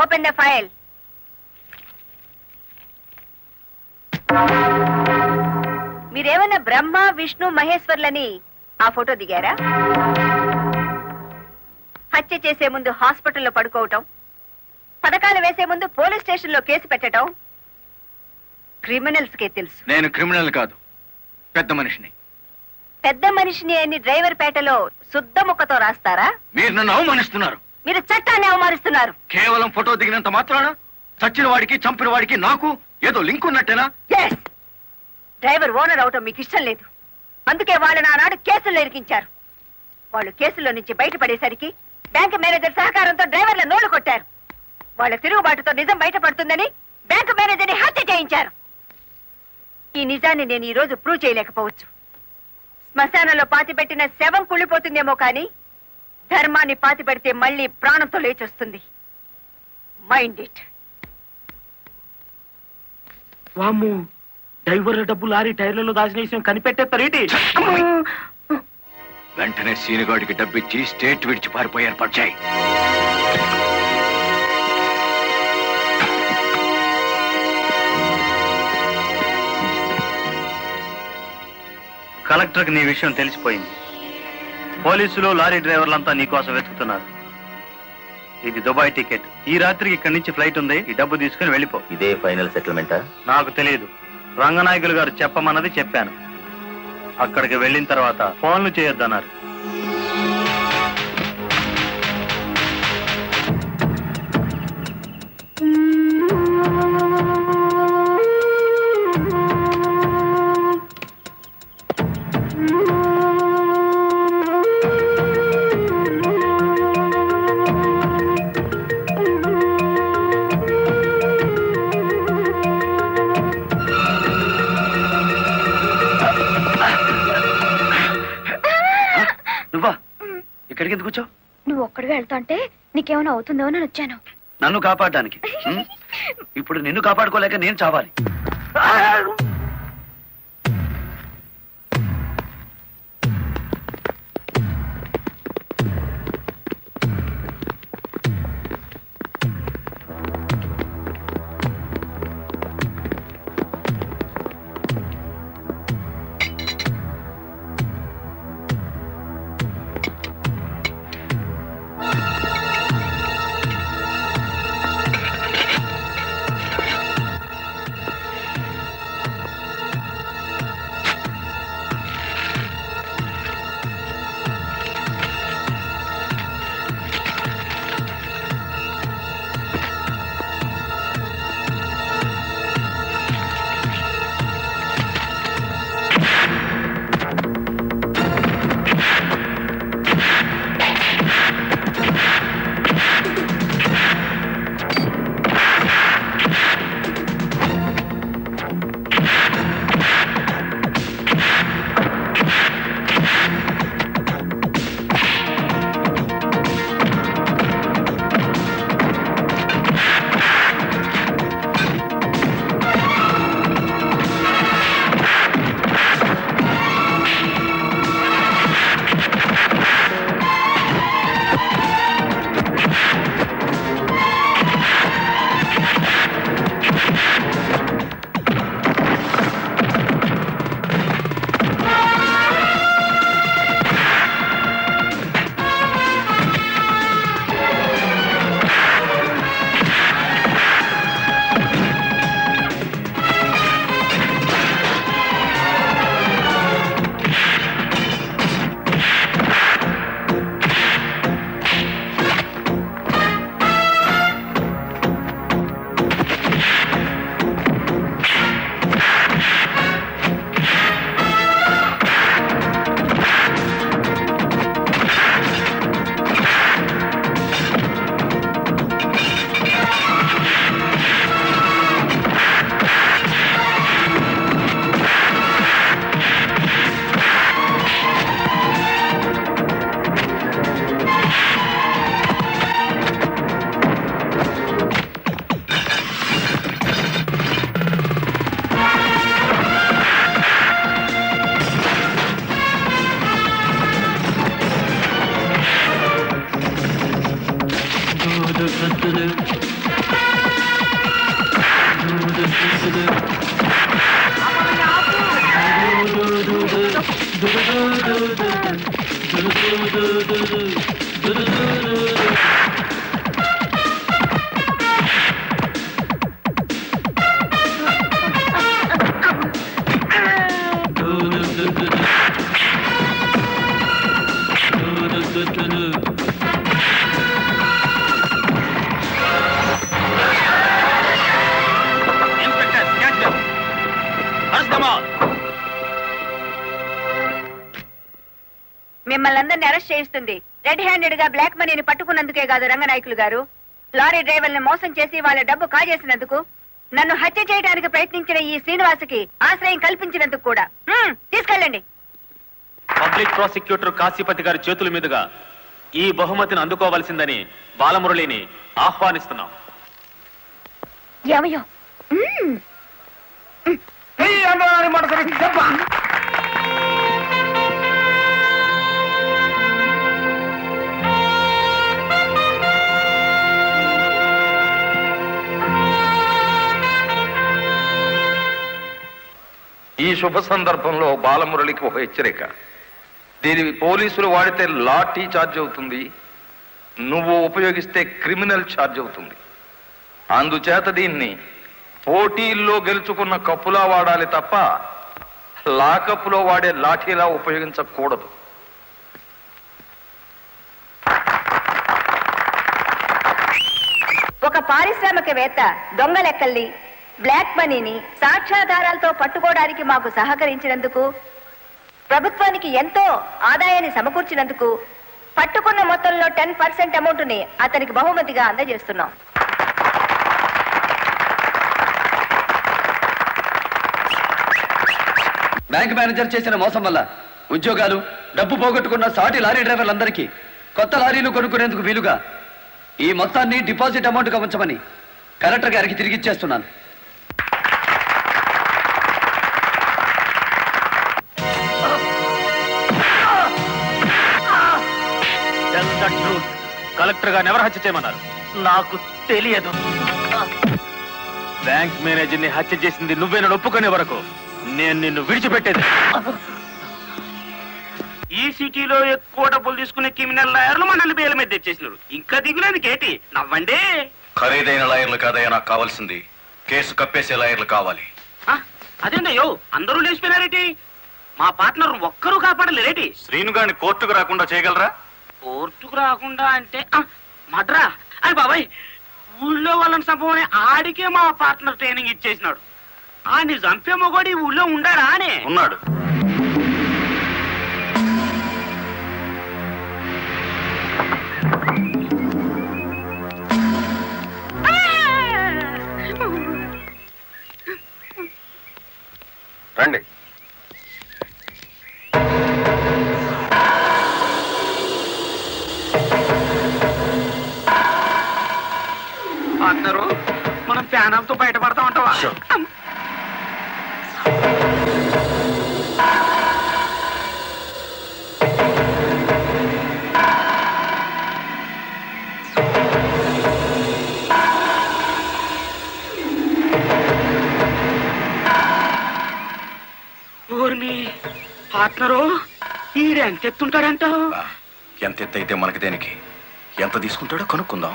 Open the file. మీరేమన్నా బ్రహ్మ విష్ణు మహేశ్వర్లని ఆ ఫోటో దిగారా? హత్య చేసే ముందు హాస్పిటల్లో పడుకోవటం, పథకాలు వేసే ముందు పోలీస్ స్టేషన్లో కేసు పెట్టడం క్రిమినల్స్ కే తెలుసు. నేను క్రిమినల్ కాదు, పెద్ద మనిషిని. పెద్ద మనిషిని అని డ్రైవర్ పేటలో శుద్ధ ముక్కతో రాస్తారా? మీరు నన్ను అవమానిస్తున్నారు. మీరు చట్టాన్ని అవమానిస్తున్నారు. కేవలం ఫోటో దిగినంత మాత్రాన చచ్చిన వాడికి చంపిన వాడికి నాకు ఏదో లింక్ ఉన్నట్టేనా? Yes. డ్రైవర్ ఓనర్ అవటం మీకు ఇష్టం లేదు. అందుకే వాళ్ళని ఆనాడు కేసుల్లో ఇరికించారు. వాళ్ళు కేసులో నుంచి బయటపడేసరికి బ్యాంక్ మేనేజర్ సహకారంతో డ్రైవర్ల నోళ్లు కొట్టారు. వాళ్ళ తిరుగుబాటుతో నిజం బయటపడుతుందని బ్యాంక్ మేనేజర్ని హత్య చేయించారు. ఈ నిజాన్ని నేను ఈ రోజు ప్రూవ్ చేయలేకపోవచ్చు. శ్మశానంలో పాతిపెట్టిన శవం కుళ్ళిపోతుందేమో కానీ ధర్మాన్ని పాతిపెడితే మళ్ళీ ప్రాణంతో లేచొస్తుంది. Mind it. వామ్ము, డ్రైవర్ల డబ్బు లారీ టైర్లలో దాచిన విషయం కనిపెట్టేస్తారు ఏంటి? వెంటనే సీనుగాడికి డబ్బిచ్చి స్టేట్ విడిచి పారిపోయి ఏర్పాటు చేయి. కలెక్టర్కి నీ విషయం తెలిసిపోయింది. పోలీసులు లారీ డ్రైవర్లంతా నీ కోసం వెతుకుతున్నారు. ఇది దుబాయ్ టికెట్. ఈ రాత్రికి ఇక్కడి నుంచి ఫ్లైట్ ఉంది. ఈ డబ్బు తీసుకుని వెళ్ళిపో. ఇదే ఫైనల్ సెటిల్మెంటా? నాకు తెలియదు. రంగనాయకులు గారు చెప్పమన్నది చెప్పాను. అక్కడికి వెళ్ళిన తర్వాత ఫోన్లు చేయొద్దన్నారు. నువ్వా ఇక్కడికి ఎందుకు వచ్చావు? నువ్వు ఒక్కడిగా వెళ్తాంటే నీకేమైనా అవుతుందో అని వచ్చాను. నన్ను కాపాడడానికి. ఇప్పుడు నిన్ను కాపాడుకోలేక నేను చావాలి. మిమ్మల్ని అందరినీ అరెస్ట్ చేయిస్తుంది రెడ్ హ్యాండెడ్ గా బ్లాక్ మనీని పట్టుకున్నందుకే కాదు రంగనాయకులు గారు, లారీ డ్రైవర్ని మోసం చేసి వాళ్ళ డబ్బు కాజేసినందుకు, నన్ను హత్య చేయడానికి ప్రయత్నించిన ఈ శ్రీనివాసుకి ఆశ్రయం కల్పించినందుకు కూడా. తీసుకెళ్ళండి. పబ్లిక్ ప్రాసిక్యూటర్ కాశీపతి గారి చేతుల మీదుగా ఈ బహుమతిని అందుకోవాల్సిందని బాలమురళిని ఆహ్వానిస్తున్నాం. ఏమయ్యో ఈ శుభ సందర్భంలో బాలమురళికి ఒక హెచ్చరిక. దీని పోలీసులు వాడితే లాఠీ ఛార్జ్ అవుతుంది, నువ్వు ఉపయోగిస్తే క్రిమినల్ ఛార్జ్ అవుతుంది. అందుచేత దీన్ని పోటీల్లో గెలుచుకున్న కప్పులా వాడాలి తప్ప లాకప్పులో వాడే లాఠీలా ఉపయోగించకూడదు. ఒక పారిశ్రామికవేత్త దొంగ లెక్కల్ని, బ్లాక్ మనీని సాక్ష్యాధారాలతో పట్టుకోవడానికి మాకు సహకరించినందుకు, ప్రభుత్వానికి ఎంతో ఆదాయాన్ని సమకూర్చినందుకు పట్టుకున్న మొత్తంలో 10% అమౌంట్ ని అతనికి బహుమతిగా అందజేస్తున్నాం. బ్యాంక్ మేనేజర్ చేసిన మోసం వల్ల ఉద్యోగాలు, డబ్బు పోగొట్టుకున్న సాటి లారీ డ్రైవర్లందరికీ కొత్త లారీలు కొనుక్కునేందుకు వీలుగా ఈ మొత్తాన్ని డిపాజిట్ అమౌంట్గా ఉంచమని కలెక్టర్ గారికి తిరిగిచ్చేస్తున్నాను. కలెక్టర్ గారిని ఎవరు హత్య చేయమన్నారు? నాకు తెలియదు. బ్యాంక్ మేనేజర్ ని హత్య చేసింది నువ్వేనని ఒప్పుకునే వరకు నేను నిన్ను విడిచిపెట్టేది. ఈ సిటీలో ఎక్కువ డబ్బులు తీసుకునే క్రిమినల్ లాయర్లు మనల్ని బేల మీద తెచ్చేసినారు. ఇంకా దిగులేదు కేటి, నవ్వండి. ఖరీదైన లాయర్లు కాదయ్యా నాకు కావాల్సింది, కేసు కప్పేసే లాయర్లు కావాలి. అదేందయ్యో అందరూ లేచిపోయినారేటి? మా పార్ట్నర్ ఒక్కరూ కాపాడలేరేటి? శ్రీను గారిని కోర్టుకు రాకుండా చేయగలరా? కోర్టుకు రాకుండా అంటే మడ్రా అని బాబాయ్, ఊళ్ళో వాళ్ళని చంపమని ఆడికే మా పార్ట్నర్ ట్రైనింగ్ ఇచ్చేసినాడు. ఆడిని చంపే మొగోడి ఊళ్ళో ఉండాడా అని? ఉన్నాడు. రండి. పార్ట్నరు మనం ప్యానల్తో బయటపడతా ఉంటావా? పార్ట్నరు ఈడెంత ఎత్తుంటాడంటావు? ఎంత ఎత్తు అయితే మనకి దేనికి, ఎంత తీసుకుంటాడో కనుక్కుందాం.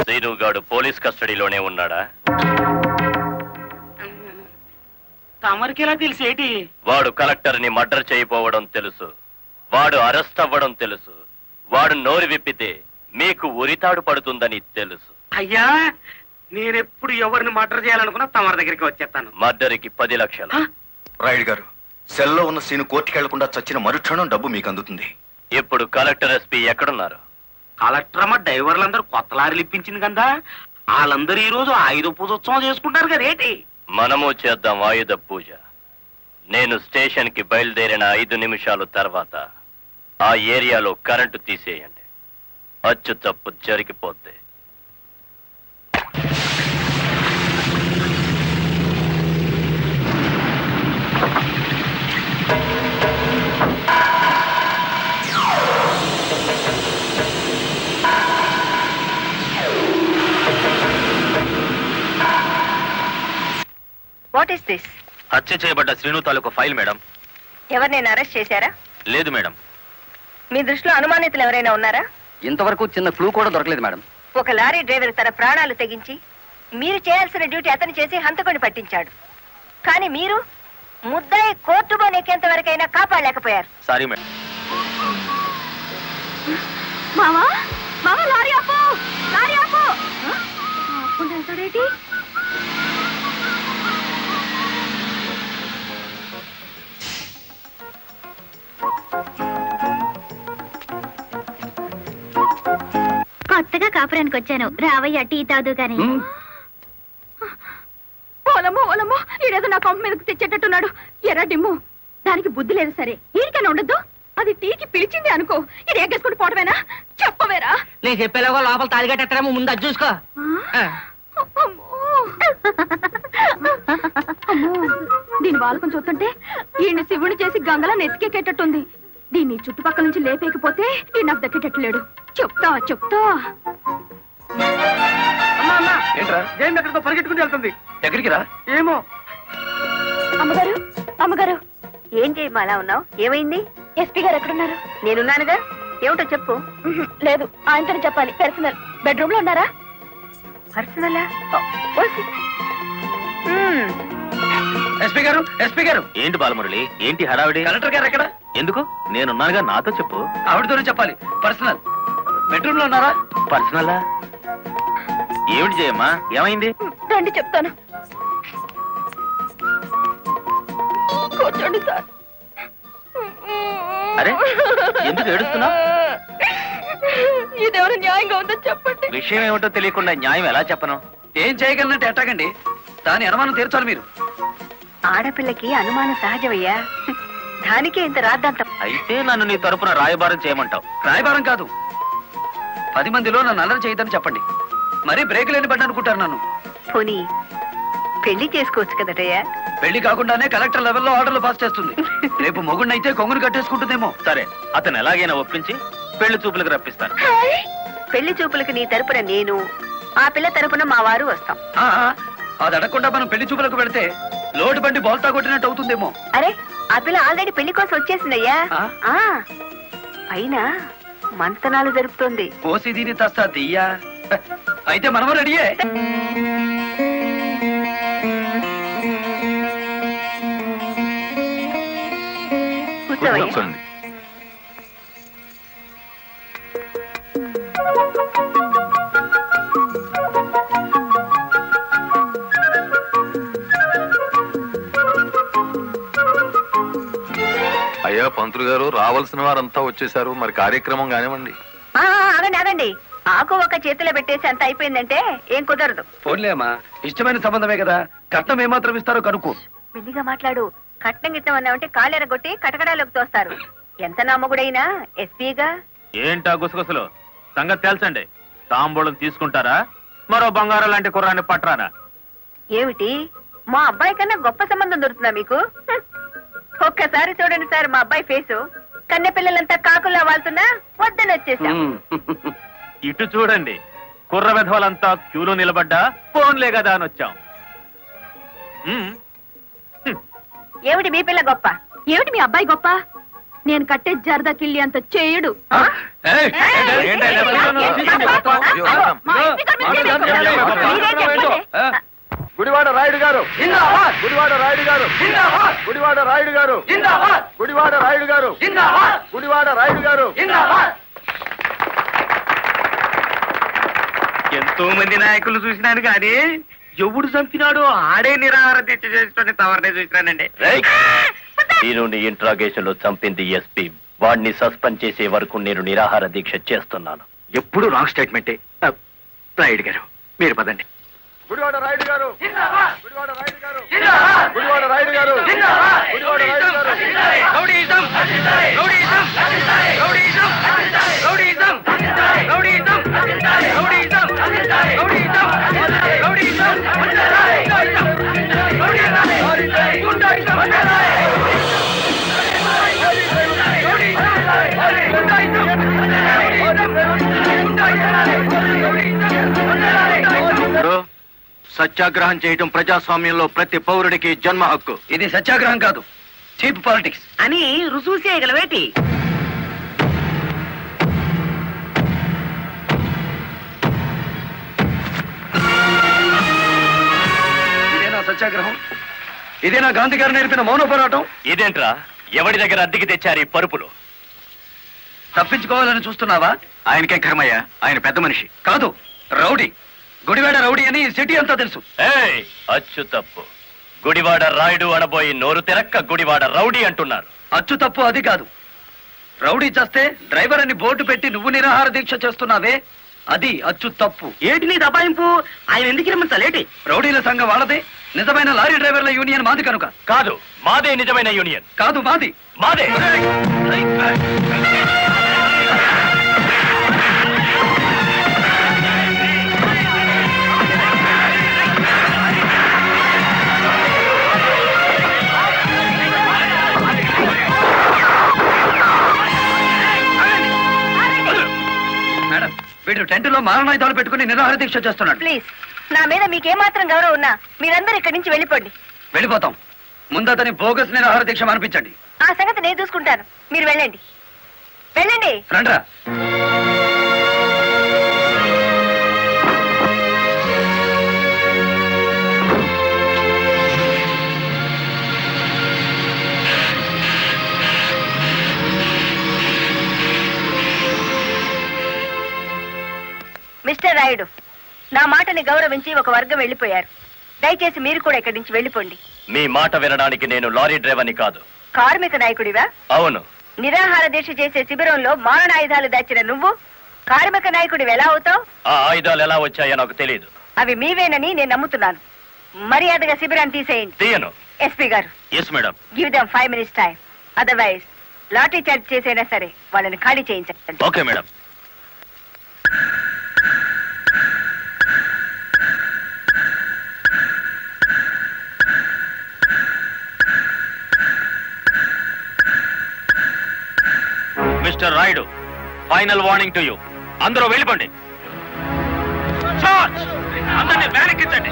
శ్రీనుగాడు పోలీస్ కస్టడీలోనే ఉన్నాడా? తమరికి ఎలా తెలిసేటి? వాడు కలెక్టర్ ని మర్డర్ చేయబోవడం తెలుసు, వాడు అరెస్ట్ అవ్వడం తెలుసు, వాడు నోరు విప్పితే మీకు ఉరితాడు పడుతుందని తెలుసు. అయ్యా, నేనెప్పుడు ఎవరిని మర్డర్ చేయాలనుకున్నా తమరి దగ్గరికి వచ్చేస్తాను. మర్డర్కి 10 లక్షలు. రాయుడు గారు, సెల్లో ఉన్న సీను కోర్టుకి వెళ్లకుండా చచ్చిన మరుక్షణం డబ్బు మీకు అందుతుంది. ఇప్పుడు కలెక్టర్ ఎస్పీ ఎక్కడున్నారు? కలెక్టర్ అమ్మ డ్రైవర్లందరూ కొత్త లారీలు ఇప్పించింది కదా, వాళ్ళందరూ ఈ రోజు ఆయుధ పూజోత్సవం చేసుకుంటారు కదేటి? మనము చేద్దాం ఆయుధ పూజ. నేను స్టేషన్ కి బయలుదేరిన 5 నిమిషాల తర్వాత ఆ ఏరియాలో కరెంటు తీసేయండి. అచ్చు తప్పు జరిగిపోద్ది. What is this? హత్య చేయబడ్డ శ్రీను తాలూకు ఫైల్ మేడం. ఎవరినైనా అరెస్ట్ చేశారా? లేదు మేడం. మీ దృష్టిలో అనుమానితులు ఎవరైనా ఉన్నారా? ఇంతవరకు చిన్న క్లూ కూడా దొరకలేదు మేడం. ఒక లారీ డ్రైవర్ తన ప్రాణాలు తెగించి మీరు చేయాల్సిన డ్యూటీ అతను చేసి హంతకుని పట్టించాడు. కానీ మీరు ముద్దాయి కోర్టులో నెక్కేంత వరకైనా కాపాడలేకపోయారు. Sorry madam. మావా మావా లారీ ఆపు, లారీ ఆపు. వెళ్తాడేటి? కొత్తగా కాపురానికి వచ్చాను, రావయ్య టీ తాదు గాని. ఓలమ్మో ఓలమ్మో, ఈడేదో నా కొంప మీదకి తెచ్చేటట్టున్నాడు. ఎర్ర డిమ్ము, దానికి బుద్ధి లేదు. సరే ఈడికైనా ఉండద్దు, అది టీకి పిలిచింది అనుకో, ఇది ఎగ్గేసుకుంటూ పోవటమేనా? చెప్పవేరా? నేను చెప్పేలాగో లోపల తాలిగట్టేమో ముందు అది చూసుకో. దీని బాలకం చూస్తుంటే ఈయన శివుని చేసి గంగలా నెత్తికెక్కేటట్టుంది. దీన్ని చుట్టుపక్కల నుంచి లేపేకపోతే ఈ నాకు దక్కేటట్లేడు. చెప్తా చెప్తా. ఏంట్రా జయం ఎక్కడితో పరిగెట్టుకుని వెళ్తుంది? ఎక్కడికి రా? ఏమో. అమ్మగారు అమ్మగారు, ఏం చేయమా అలా ఉన్నావు? ఏమైంది? ఎస్పీ గారు ఎక్కడున్నారు? నేనున్నానుగా, ఏమిటో చెప్పు. లేదు, ఆయనతోనే చెప్పాలి. పర్సనల్. బెడ్రూమ్ లో ఉన్నారా? పర్సనలా? ఎస్పీ గారు, ఎస్పీ గారు. ఏంటి బాలమురళి, ఏంటి హడావిడి? కలెక్టర్ గారు ఎక్కడ? ఎందుకు? నేనున్నానుగా, నాతో చెప్పు. ఆవిడతోనే చెప్పాలి. పర్సనల్. బెడ్రూమ్ లో ఉన్నారా? పర్సనలా? ఏమిటి జయమ్మా, ఏమైంది? రండి చెప్తాను. కూర్చోండి సార్. అరే, ఎందుకు ఏడుస్తున్నావ్? ఇదేమైనా న్యాయంగా ఉందో చెప్పండి. విషయం ఏమిటో తెలియకుండా న్యాయం ఎలా చెప్పను? ఏం చేయగలనంటే ఎట్టాగండి? దాని అనుమానం తీర్చాలి మీరు. ఆడపిల్లకి అనుమానం సహజమయ్యా, దానికే ఇంత రాద్దాంతం. అయితే నన్ను నీ తరపున రాయబారం చేయమంటావు? రాయబారం కాదు, 10 మందిలో నన్ను అల్లరి చేయదని చెప్పండి. మరీ బ్రేక్ లేని బండి అనుకుంటారు నన్ను. పోనీ పెళ్లి చేసుకోవచ్చు కదటయ్యా? పెళ్లి కాకుండానే కలెక్టర్ లెవెల్లో ఆర్డర్లు పాస్ చేస్తుంది. రేపు మొగుడినైతే కొంగును కట్టేసుకుంటుందేమో. సరే, అతను ఎలాగైనా ఒప్పించి పెళ్లి చూపులకు రప్పిస్తాను. పెళ్లి చూపులకు నీ తరపున నేను, ఆ పిల్ల తరపున మా వారు వస్తాం. అది అడగకుండా మనం పెళ్లి చూపులకు పెడితే లోటు బండి బోల్తా కొట్టినట్టు అవుతుందేమో. అరే, ఆ పిల్ల ఆల్రెడీ పెళ్లి కోసం వచ్చేసిందయ్యా. ఆ? పైన మంతనాలు జరుపుతోంది. పోసి దీని తస్తా దియ్యా. అయితే మనము రెడీయే. కూర్చోవయ్యా. అయ్యా పంతులు గారు, రావాల్సిన వారంతా వచ్చేసారు, మరి కార్యక్రమం కానివ్వండి. ఆగండి ఆగండి, ఆకు ఒక చేతిలో పెట్టేసి అంత అయిపోయిందంటే ఏం కుదరదు. ఫోన్లే అమ్మా, ఇష్టమైన సంబంధమే కదా, కట్నం ఏమాత్రం ఇస్తారో కనుక్కో. మెల్లిగా మాట్లాడు. కట్నం గిట్నం అన్నామంటే కాళ్ళెరగొట్టి కటకడాలోకి తోస్తారు. ఎంత నమ్మగుడైనా ఎస్పీగా. ఏంటా గుసగుసలు? సంగతి తెలుసండి. తాంబూలం తీసుకుంటారా, మరో బంగారం లాంటి కుర్రాన్ని పట్టరానా? ఏమిటి, మా అబ్బాయి కన్నా గొప్ప సంబంధం దొరుకుతుందా మీకు? ఒక్కసారి చూడండి సార్ మా అబ్బాయి ఫేసు. కన్నె పిల్లలంతా కాకులా వాళ్తున్నా వద్దని వచ్చేసా. ఇటు చూడండి, కుర్ర విధవలంతా క్యూలో నిలబడ్డా ఫోన్లే కదా అని వచ్చాం. ఏమిటి మీ పిల్ల గొప్ప? ఏమిటి మీ అబ్బాయి గొప్ప? నేను కట్టే జరదా కిళ్ళి అంత చేయడు. గుడివాడ రాయుడు గారు, గుడివాడ రాయుడు గారు, గుడివాడ రాయుడు గారు, గుడివాడ రాయుడు గారు, గుడివాడ రాయుడు గారు. ఎంతో మంది నాయకులు చూసినాను కానీ ఎవడు చంపినాడో ఆడే నిరాహార దీక్ష చేసుకుని తవరనే చూసినానండి. నేను ఇంట్రాగేషన్ లో చంపింది ఎస్పీ. వాడిని సస్పెండ్ చేసే వరకు నేను నిరాహార దీక్ష చేస్తున్నాను. ఎప్పుడు రాంగ్ స్టేట్మెంటే. రాయుడు గారు, మీరు పదండి. గుడివాడ రాయుడు గారు, గుడివాడ రాయుడు గారు, గుడివాడ రాయుడు గారు, గుడివాడ రాయుడు గారు. Rowdyism, rowdyism, rowdyism, rowdyism, rowdyism, rowdyism, rowdyism, rowdyism, సత్యాగ్రహం చేయటం ప్రజాస్వామ్యంలో ప్రతి పౌరుడికి జన్మ హక్కు. ఇది సత్యాగ్రహం కాదు, చీప్ పాలిటిక్స్. అని రుజువు చేయగలవేటి? ఇదేనా సత్యాగ్రహం? ఇదేనా గాంధీ గారు నేర్పిన మౌన పోరాటం? ఇదేంట్రా, ఎవడి దగ్గర అద్దెకి తెచ్చారు ఈ పరుపులు? తప్పించుకోవాలని చూస్తున్నావా? ఆయనకే కర్మయ్య, ఆయన పెద్ద మనిషి కాదు, రౌడీ. గుడివాడ రౌడీ అని ఈ సిటీ అంతా తెలుసు. ఏయ్, అచ్చు తప్పు. గుడివాడ రాయుడు అనబోయి నోరు తెరక్క గుడివాడ రౌడీ అంటున్నారు. అచ్చు తప్పు అది కాదు. రౌడీ చేస్తే డ్రైవర్ అని బోర్డు పెట్టి నువ్వు నిరాహార దీక్ష చేస్తున్నావే, అది అచ్చు తప్పు. ఏటి నీ దబాయింపు? ఆయన ఎందుకు రమ్మంటాలేటి? రౌడీల సంఘం వాళ్ళదే, నిజమైన లారీ డ్రైవర్ల యూనియన్ మాది కనుక. కాదు, మాదే నిజమైన యూనియన్. కాదు, మాది. మాదే. మేడం, వీడు టెంట్ లో మారణాయుధాలు పెట్టుకుని నిరాహార దీక్ష చేస్తున్నాడు. ప్లీజ్, నా మీద మీకేమాత్రం గౌరవం ఉన్నా మీరందరూ ఇక్కడి నుంచి వెళ్ళిపోండి. వెళ్ళిపోతాం. ముందు అతని బోగస్ నిరాహార దీక్ష మానిపించండి. ఆ సంగతి నేను చూసుకుంటాను, మీరు వెళ్ళండి. వెళ్ళండి. రండ్రా. మిస్టర్ రాయుడు, నా మాటని గౌరవించి ఒక వర్గం వెళ్ళిపోయారు. దయచేసి మీరు కూడా ఇక్కడి నుంచి వెళ్ళిపోండి. మీ మాట వినడానికి నేను లారీ డ్రైవర్ని కాదు. కార్మిక నాయకుడివా? అవును. నిరాహార దీక్ష చేసే శిబిరంలో మారణాయుధాలు దాచిన నువ్వు కార్మిక నాయకుడివి ఎలా అవుతావు? ఆ ఆయుధాలు ఎలా వచ్చాయో నాకు తెలియదు. అవి మీవేనని నేను నమ్ముతున్నాను. మర్యాదగా శిబిరాన్ని తీసేయండి. తీయను. ఎస్పీ గారు, yes madam. Give them 5 minutes time. Otherwise lathi charge చేసైనా సరే వాళ్ళని ఖాళీ చేయించండి. Okay madam. Mister Rayudu, final warning to you. అందరూ వెళ్ళిపోండి. చార్జ్! అందరినీ వ్యాన్ ఎక్కించండి.